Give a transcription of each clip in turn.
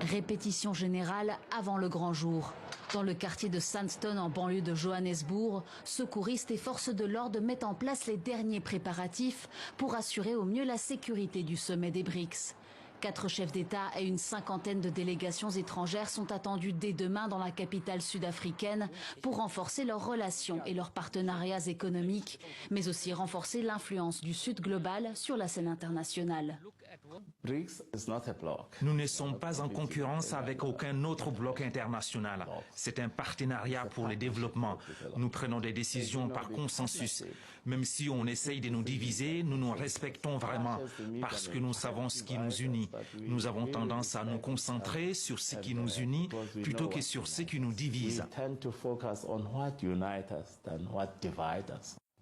Répétition générale avant le grand jour. Dans le quartier de Sandton, en banlieue de Johannesburg, secouristes et forces de l'ordre mettent en place les derniers préparatifs pour assurer au mieux la sécurité du sommet des BRICS. 4 chefs d'État et une cinquantaine de délégations étrangères sont attendus dès demain dans la capitale sud-africaine pour renforcer leurs relations et leurs partenariats économiques, mais aussi renforcer l'influence du Sud global sur la scène internationale. Nous ne sommes pas en concurrence avec aucun autre bloc international. C'est un partenariat pour le développement. Nous prenons des décisions par consensus. Même si on essaye de nous diviser, nous nous respectons vraiment parce que nous savons ce qui nous unit. Nous avons tendance à nous concentrer sur ce qui nous unit plutôt que sur ce qui nous divise.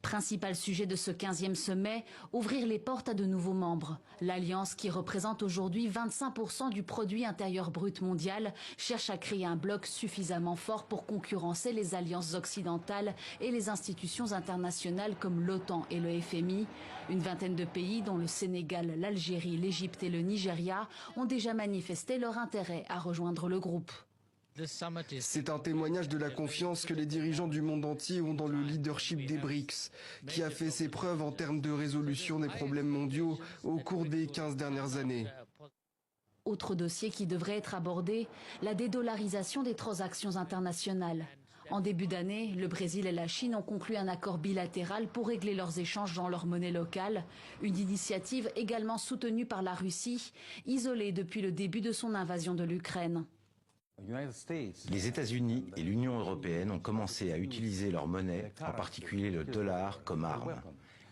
Principal sujet de ce 15e sommet, ouvrir les portes à de nouveaux membres. L'Alliance, qui représente aujourd'hui 25% du produit intérieur brut mondial, cherche à créer un bloc suffisamment fort pour concurrencer les alliances occidentales et les institutions internationales comme l'OTAN et le FMI. Une vingtaine de pays, dont le Sénégal, l'Algérie, l'Égypte et le Nigeria, ont déjà manifesté leur intérêt à rejoindre le groupe. C'est un témoignage de la confiance que les dirigeants du monde entier ont dans le leadership des BRICS, qui a fait ses preuves en termes de résolution des problèmes mondiaux au cours des 15 dernières années. Autre dossier qui devrait être abordé, la dédollarisation des transactions internationales. En début d'année, le Brésil et la Chine ont conclu un accord bilatéral pour régler leurs échanges dans leur monnaie locale. Une initiative également soutenue par la Russie, isolée depuis le début de son invasion de l'Ukraine. Les États-Unis et l'Union européenne ont commencé à utiliser leur monnaie, en particulier le dollar, comme arme.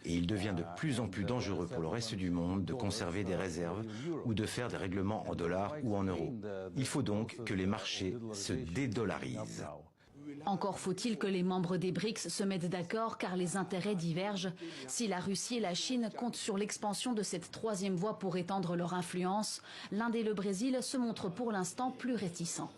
Et il devient de plus en plus dangereux pour le reste du monde de conserver des réserves ou de faire des règlements en dollars ou en euros. Il faut donc que les marchés se dédollarisent. Encore faut-il que les membres des BRICS se mettent d'accord car les intérêts divergent. Si la Russie et la Chine comptent sur l'expansion de cette troisième voie pour étendre leur influence, l'Inde et le Brésil se montrent pour l'instant plus réticents.